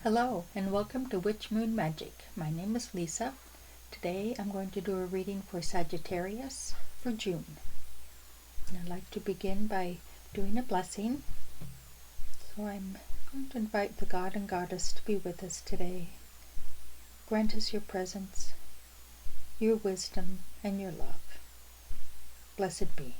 Hello and welcome to Witch Moon Magic. My name is Lisa. Today I'm going to do a reading for Sagittarius for June. And I'd like to begin by doing a blessing. So I'm going to invite the God and Goddess to be with us today. Grant us your presence, your wisdom, and your love. Blessed be.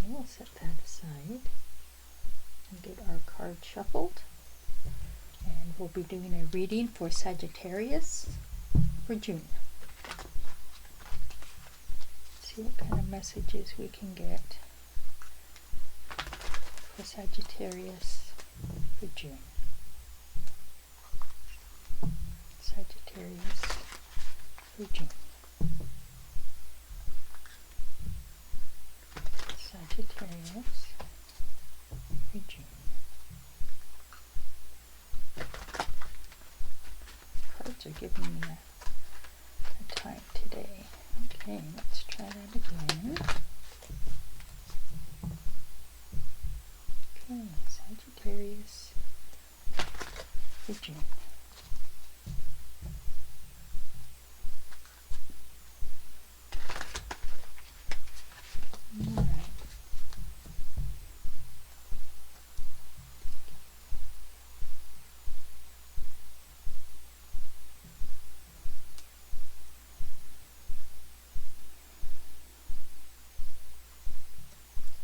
We'll set that aside and get our card shuffled. And we'll be doing a reading for Sagittarius for June. See what kind of messages we can get for Sagittarius for June. Sagittarius for June. Sagittarius for June. Cards are giving me a time today. Okay, let's try that again. Okay, Sagittarius for June. Alright.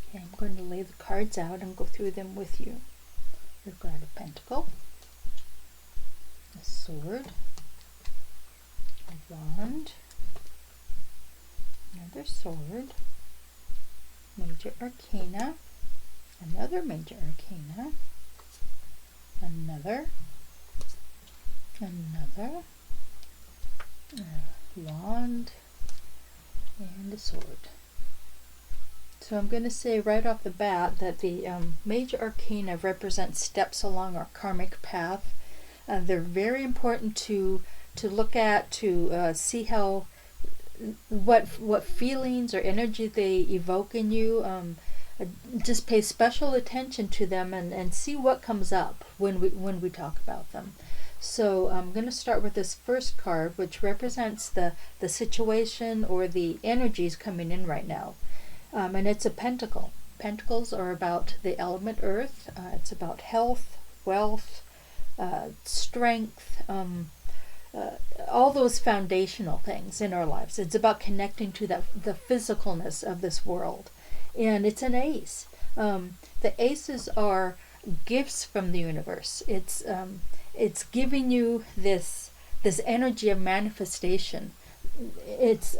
Okay, I'm going to lay the cards out and go through them with you. We've got a pentacle, a sword, a wand, another sword, major arcana, another major arcana, another, wand, and a sword. So I'm going to say right off the bat that the major arcana represents steps along our karmic path. They're very important to look at, to see how what feelings or energy they evoke in you. Just pay special attention to them and see what comes up when we talk about them. So I'm going to start with this first card, which represents the situation or the energies coming in right now. And it's a pentacle. Pentacles are about the element earth. It's about health, wealth, strength, all those foundational things in our lives. It's about connecting to the physicalness of this world. And it's an ace. The aces are gifts from the universe. It's giving you this energy of manifestation.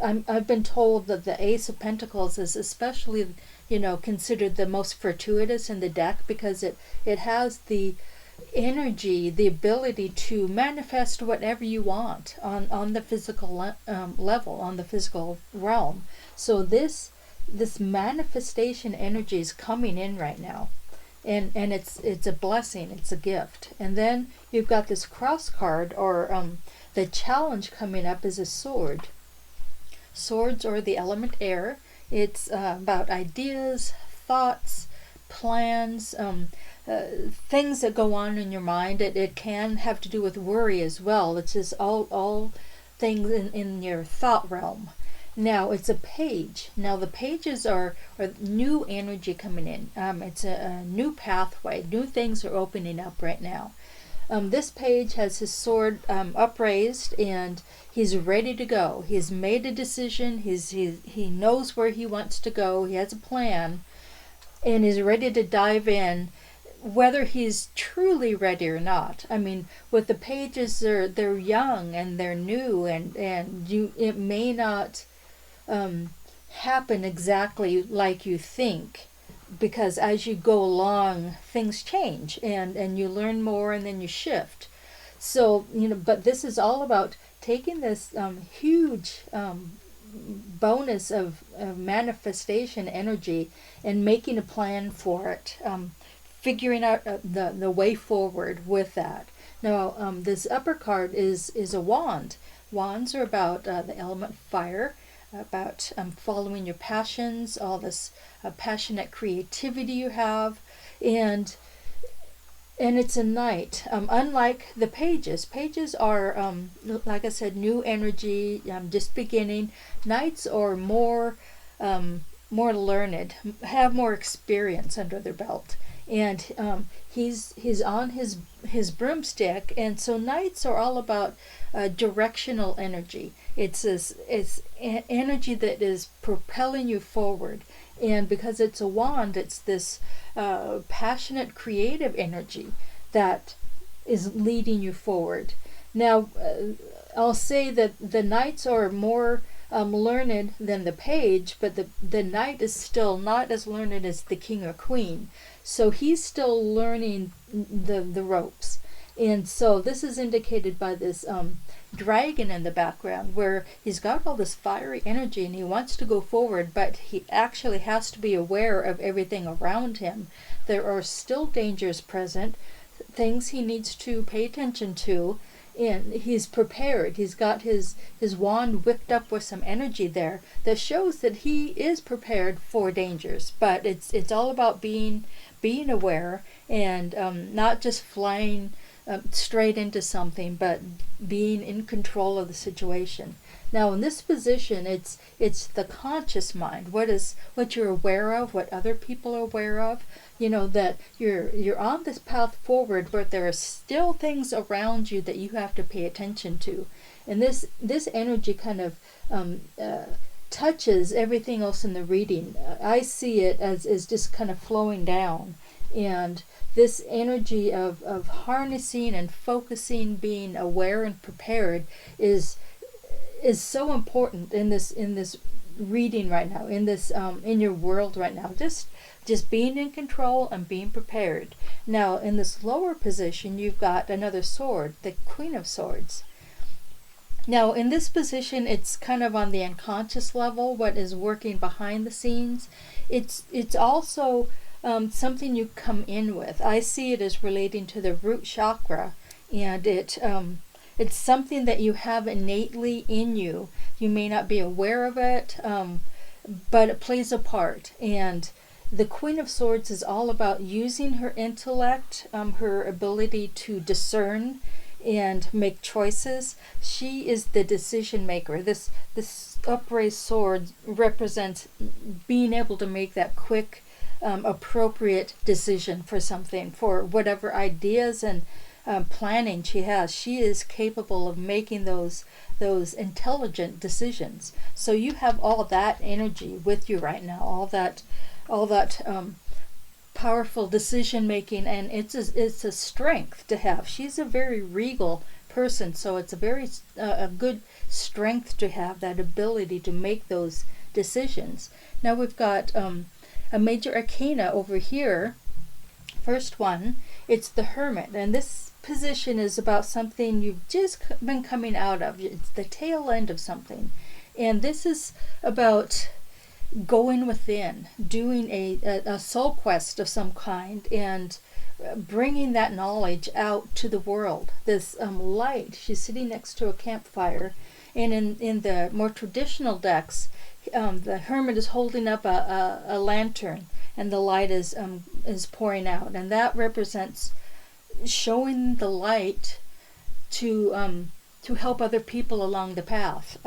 I've been told that the Ace of Pentacles is especially, considered the most fortuitous in the deck because it has the energy, the ability to manifest whatever you want on the physical level, on the physical realm. So this manifestation energy is coming in right now. And it's a blessing, it's a gift. And then you've got this cross card, or the challenge coming up is a sword. Swords are the element air. It's about ideas, thoughts, plans, things that go on in your mind. It can have to do with worry as well. It's just all things in your thought realm. Now it's a page. Now the pages are new energy coming in. It's a new pathway. New things are opening up right now. This page has his sword upraised, and he's ready to go. He's made a decision. He knows where he wants to go. He has a plan, and he's ready to dive in, whether he's truly ready or not. I mean, with the pages, they're young and they're new, and it may not happen exactly like you think, because as you go along things change and you learn more and then you shift. So but this is all about taking this huge bonus of manifestation energy and making a plan for it, figuring out the way forward with that. Now, this upper card is a wand. Wands are about the element fire, about following your passions, all this passionate creativity you have, and it's a knight. Unlike the pages, pages are, like I said, new energy, just beginning. Knights are more learned, have more experience under their belt, and he's on his broomstick, and so knights are all about directional energy. It's energy that is propelling you forward, and because it's a wand, it's this passionate, creative energy that is leading you forward. Now, I'll say that the knights are more learned than the page, but the knight is still not as learned as the king or queen. So he's still learning the ropes. And so this is indicated by this dragon in the background, where he's got all this fiery energy and he wants to go forward, but he actually has to be aware of everything around him. There are still dangers present, things he needs to pay attention to, and he's prepared. He's got his wand whipped up with some energy there that shows that he is prepared for dangers. But it's all about being aware and not just flying straight into something, but being in control of the situation. Now, in this position, it's the conscious mind. What you're aware of, what other people are aware of. You know that you're on this path forward, but there are still things around you that you have to pay attention to, and this energy kind of touches everything else in the reading. I see it as just kind of flowing down, and this energy of harnessing and focusing, being aware and prepared is so important in this reading right now, in this in your world right now. Just being in control and being prepared. Now, in this lower position, you've got another sword, the Queen of Swords. Now, in this position, it's kind of on the unconscious level, what is working behind the scenes. It's also something you come in with. I see it as relating to the root chakra, and it's something that you have innately in you. You may not be aware of it, but it plays a part. And the Queen of Swords is all about using her intellect, her ability to discern and make choices. She is the decision maker. This upraised sword represents being able to make that quick, appropriate decision for something, for whatever ideas and planning she has. She is capable of making those intelligent decisions. So you have all that energy with you right now, all that powerful decision making, and it's a strength to have. She's a very regal person, so it's a good strength to have, that ability to make those decisions. Now we've got a major arcana over here. First one, it's the Hermit, and this position is about something you've just been coming out of. It's the tail end of something, and this is about going within, doing a soul quest of some kind, and bringing that knowledge out to the world. This light, she's sitting next to a campfire, and in the more traditional decks, the Hermit is holding up a lantern, and the light is pouring out, and that represents showing the light to help other people along the path.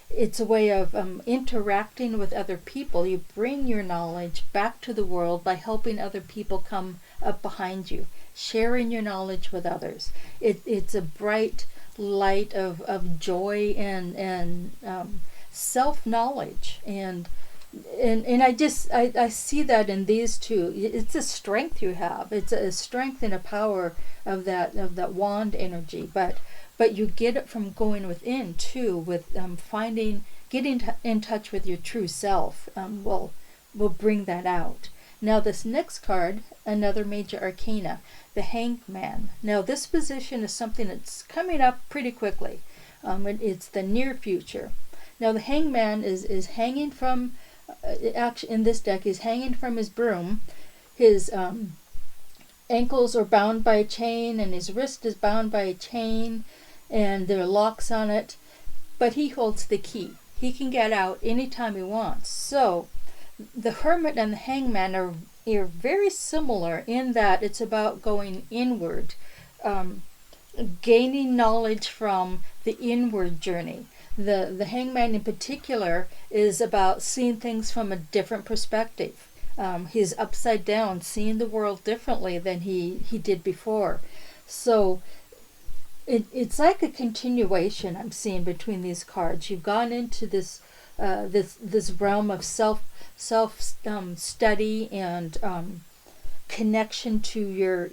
It's a way of interacting with other people. You bring your knowledge back to the world by helping other people come up behind you, sharing your knowledge with others. It's a bright light of joy and self-knowledge, and I see that in these two. It's a strength you have. It's a strength and a power of that wand energy, but you get it from going within too, with getting in touch with your true self. Will bring that out. Now this next card, another major arcana, the Hanged Man. Now this position is something that's coming up pretty quickly. It's the near future. Now the Hanged Man is hanging from, actually in this deck, he's hanging from his broom. His ankles are bound by a chain and his wrist is bound by a chain and there are locks on it, but he holds the key. He can get out anytime he wants. So the Hermit and the Hangman are very similar in that it's about going inward, gaining knowledge from the inward journey. The Hangman in particular is about seeing things from a different perspective. He's upside down, seeing the world differently than he did before. So it's like a continuation I'm seeing between these cards. You've gone into this realm of self study and connection to your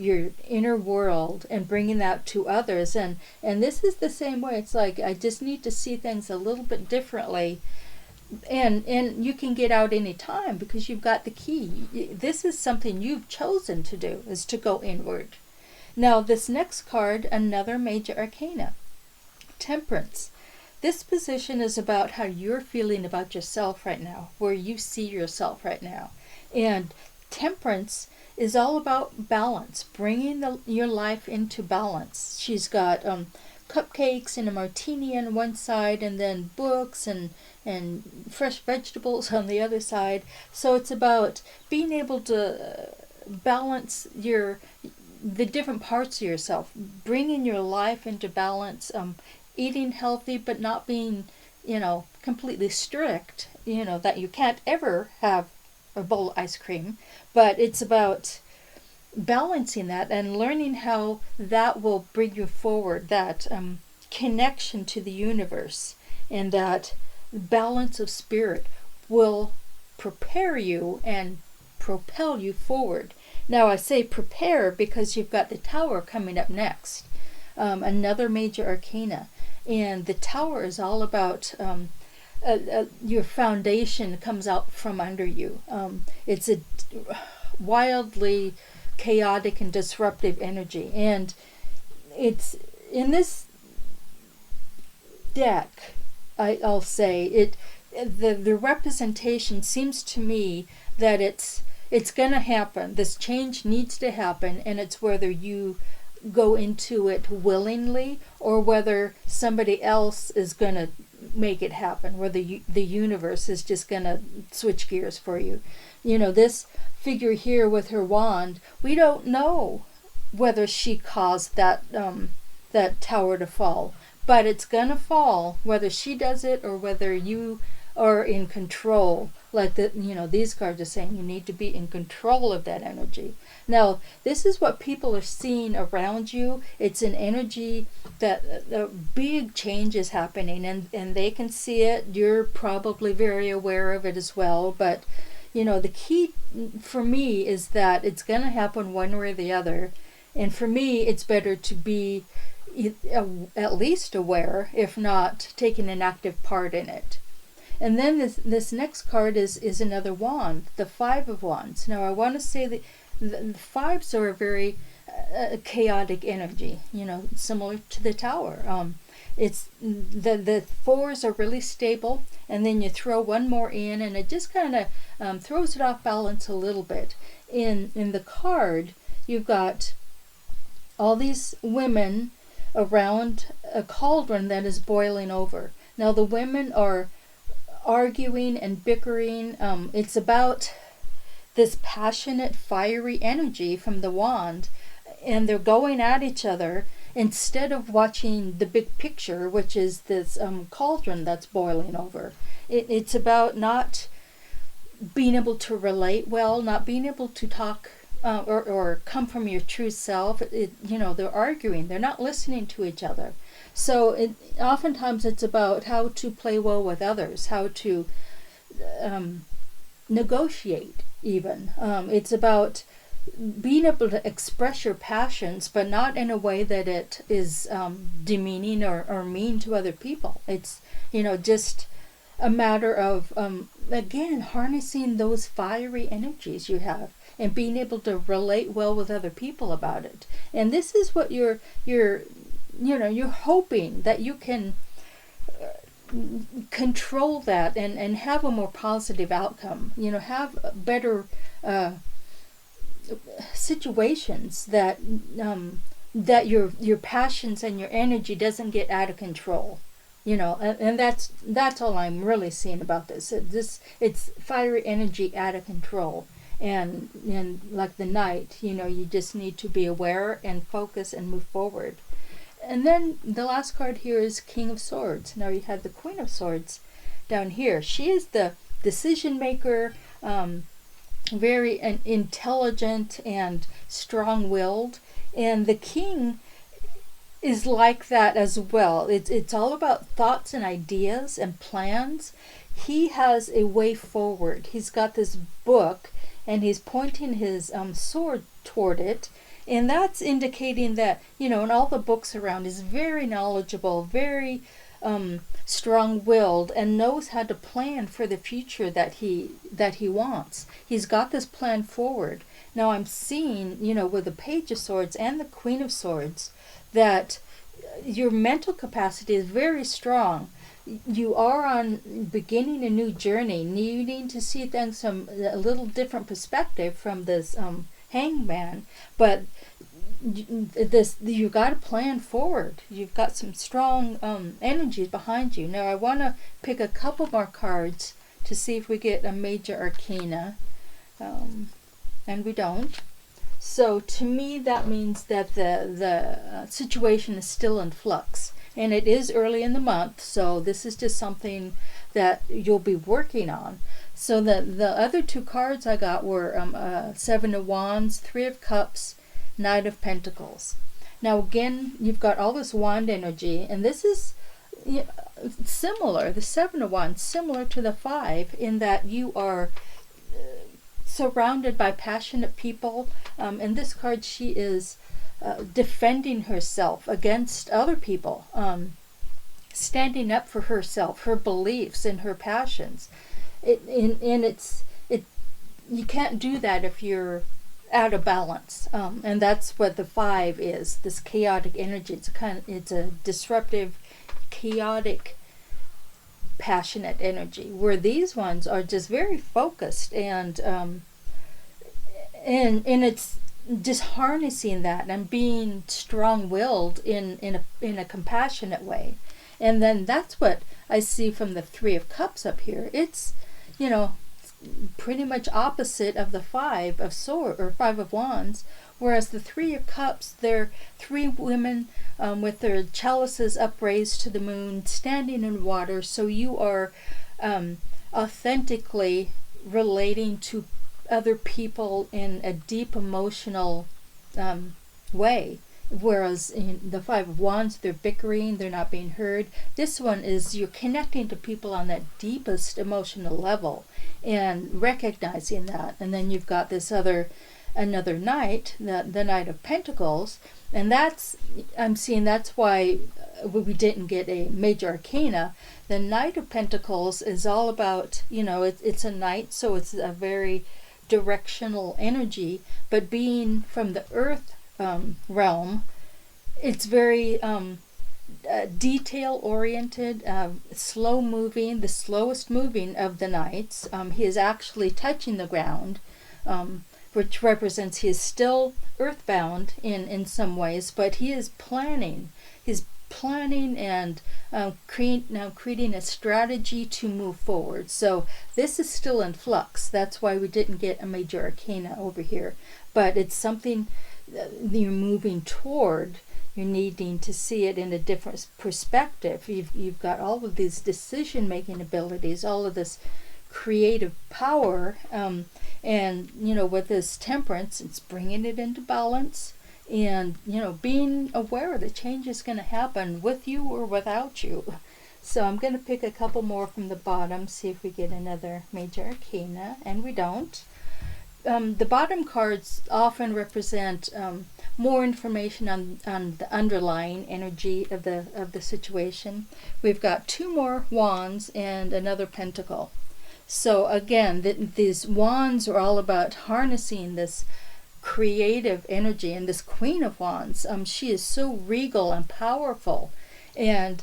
inner world and bringing that to others, and this is the same way. It's like I just need to see things a little bit differently, and you can get out any time because you've got the key. This is something you've chosen to do, is to go inward. Now this next card, another major arcana, Temperance. This position is about how you're feeling about yourself right now, where you see yourself right now. And Temperance is all about balance, bringing your life into balance. She's got cupcakes and a martini on one side, and then books and fresh vegetables on the other side. So it's about being able to balance the different parts of yourself, bringing your life into balance, eating healthy but not being, completely strict, that you can't ever have a bowl of ice cream. But it's about balancing that and learning how that will bring you forward, that connection to the universe, and that balance of spirit will prepare you and propel you forward. Now I say prepare because you've got the Tower coming up next, another major arcana. And the Tower is all about your foundation comes out from under you. It's a wildly chaotic and disruptive energy. And it's in this deck, I'll say, the representation seems to me that it's going to happen. This change needs to happen, and it's whether you go into it willingly or whether somebody else is going to make it happen, whether the universe is just going to switch gears for you. This figure here with her wand, we don't know whether she caused that tower to fall, but it's going to fall whether she does it or whether you are in control. Like these cards are saying you need to be in control of that energy. Now, this is what people are seeing around you. It's an energy that a big change is happening, and they can see it. You're probably very aware of it as well. But, the key for me is that it's going to happen one way or the other. And for me, it's better to be at least aware, if not taking an active part in it. And then this next card is another wand, the Five of Wands. Now, I want to say that the fives are a very chaotic energy, similar to the Tower. It's the fours are really stable, and then you throw one more in, and it just kind of throws it off balance a little bit. In the card, you've got all these women around a cauldron that is boiling over. Now, the women are arguing and bickering. It's about this passionate, fiery energy from the wand, and they're going at each other instead of watching the big picture, which is this cauldron that's boiling over. It's about not being able to relate well, not being able to talk or come from your true self. They're arguing. They're not listening to each other. So oftentimes it's about how to play well with others, how to negotiate even. It's about being able to express your passions, but not in a way that it is demeaning or mean to other people. It's, just a matter of, again, harnessing those fiery energies you have and being able to relate well with other people about it. And this is what you're hoping that you can control that and have a more positive outcome, have better situations that that your passions and your energy doesn't get out of control, and that's all I'm really seeing about this. It's fiery energy out of control, and like the Knight, you just need to be aware and focus and move forward. And then the last card here is King of Swords. Now you have the Queen of Swords down here. She is the decision maker, very intelligent and strong-willed, and the King is like that as well. It's all about thoughts and ideas and plans. He has a way forward. He's got this book, and he's pointing his sword toward it, and that's indicating that, in all the books around, is very knowledgeable, very strong-willed, and knows how to plan for the future that he wants. He's got this plan forward. Now I'm seeing, with the Page of Swords and the Queen of Swords, that your mental capacity is very strong. You are beginning a new journey, needing to see things from a little different perspective from this hangman, but you've got to plan forward. You've got some strong energies behind you. Now I want to pick a couple more cards to see if we get a major arcana, and we don't. So to me that means that the situation is still in flux, and it is early in the month, so this is just something that you'll be working on. So the other two cards I got were Seven of Wands, Three of Cups, Knight of Pentacles. Now again, you've got all this wand energy, and this is similar, the Seven of Wands, similar to the Five, in that you are surrounded by passionate people. In this card, she is defending herself against other people, standing up for herself, her beliefs, and her passions. You can't do that if you're out of balance, and that's what the Five is. This chaotic energy. It's a disruptive, chaotic, passionate energy. Where these ones are just very focused, and it's just harnessing that and being strong-willed in a compassionate way. And then that's what I see from the Three of Cups up here. It's pretty much opposite of the Five of Swords or Five of Wands, whereas the Three of Cups, they're three women with their chalices upraised to the moon, standing in water. So you are authentically relating to other people in a deep emotional way. Whereas in the Five of Wands, they're bickering, they're not being heard. This one is you're connecting to people on that deepest emotional level and recognizing that. And then you've got this another Knight, the Knight of Pentacles, and I'm seeing that's why we didn't get a major arcana. The Knight of Pentacles is all about, it's a knight, so it's a very directional energy, but being from the earth realm, it's very detail oriented, slow moving, the slowest moving of the knights. He is actually touching the ground, which represents he is still earthbound in some ways, but he is planning. He's planning and creating a strategy to move forward. So this is still in flux. That's why we didn't get a major arcana over here, but it's something you're moving toward. You're needing to see it in a different perspective. You've got all of these decision-making abilities, all of this creative power, and with this Temperance, it's bringing it into balance, and being aware that change is going to happen with you or without you. So I'm going to pick a couple more from the bottom, see if we get another major arcana, and we don't. The bottom cards often represent more information on the underlying energy of the situation. We've got two more wands and another pentacle. So again, these wands are all about harnessing this creative energy, and this Queen of Wands, she is so regal and powerful, and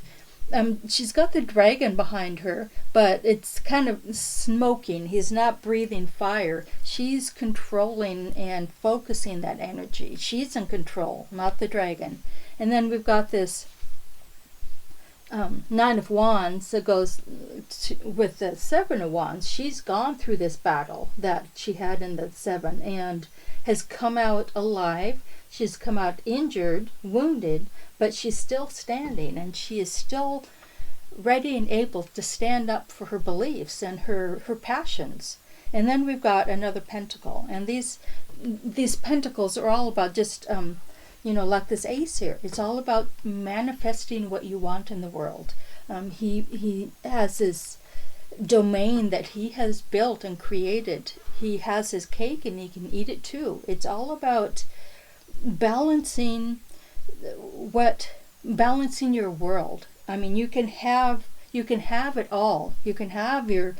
she's got the dragon behind her, but it's kind of smoking. He's not breathing fire. She's controlling and focusing that energy. She's in control, not the dragon. And then we've got this Nine of Wands that goes with the Seven of Wands. She's gone through this battle that she had in the Seven and has come out alive. She's come out injured, wounded, but she's still standing, and she is still ready and able to stand up for her beliefs and her passions. And then we've got another pentacle, and these pentacles are all about just like this ace here. It's all about manifesting what you want in the world. He has this domain that he has built and created. He has his cake and he can eat it too. It's all about balancing your world. I mean, you can have it all. You can have your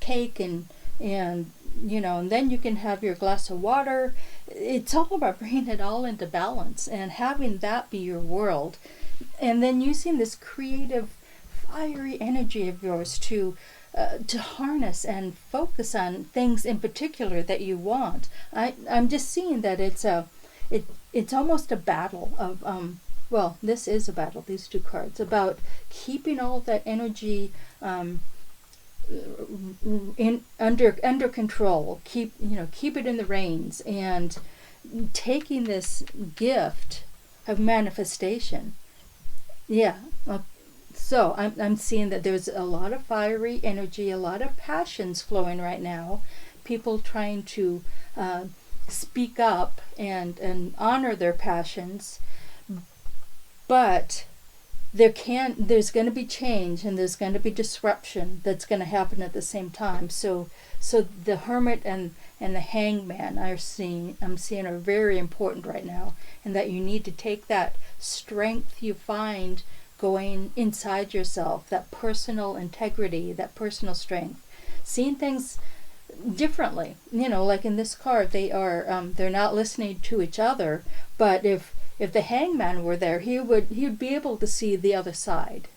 cake and then you can have your glass of water. It's all about bringing it all into balance and having that be your world, and then using this creative, fiery energy of yours to harness and focus on things in particular that you want. I'm just seeing that it's almost a battle of this is a battle, these two cards, about keeping all that energy under control. Keep it in the reins, and taking this gift of manifestation. So I'm seeing that there's a lot of fiery energy, a lot of passions flowing right now. People trying to speak up and honor their passions, but there's going to be change, and there's going to be disruption that's going to happen at the same time. So the Hermit and the Hangman I'm seeing are very important right now, and that you need to take that strength you find going inside yourself, that personal integrity, that personal strength, seeing things differently. Like in this card, they're not listening to each other, but if the Hangman were there, he would be able to see the other side.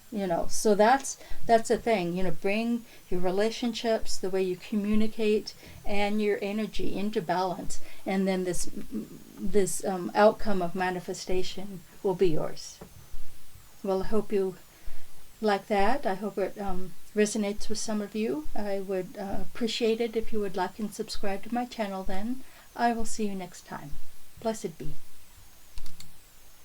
So that's the thing. Bring your relationships, the way you communicate, and your energy into balance, and then this outcome of manifestation will be yours. Well, I hope you like that. I hope it resonates with some of you. I would appreciate it if you would like and subscribe to my channel. Then I will see you next time. Blessed be.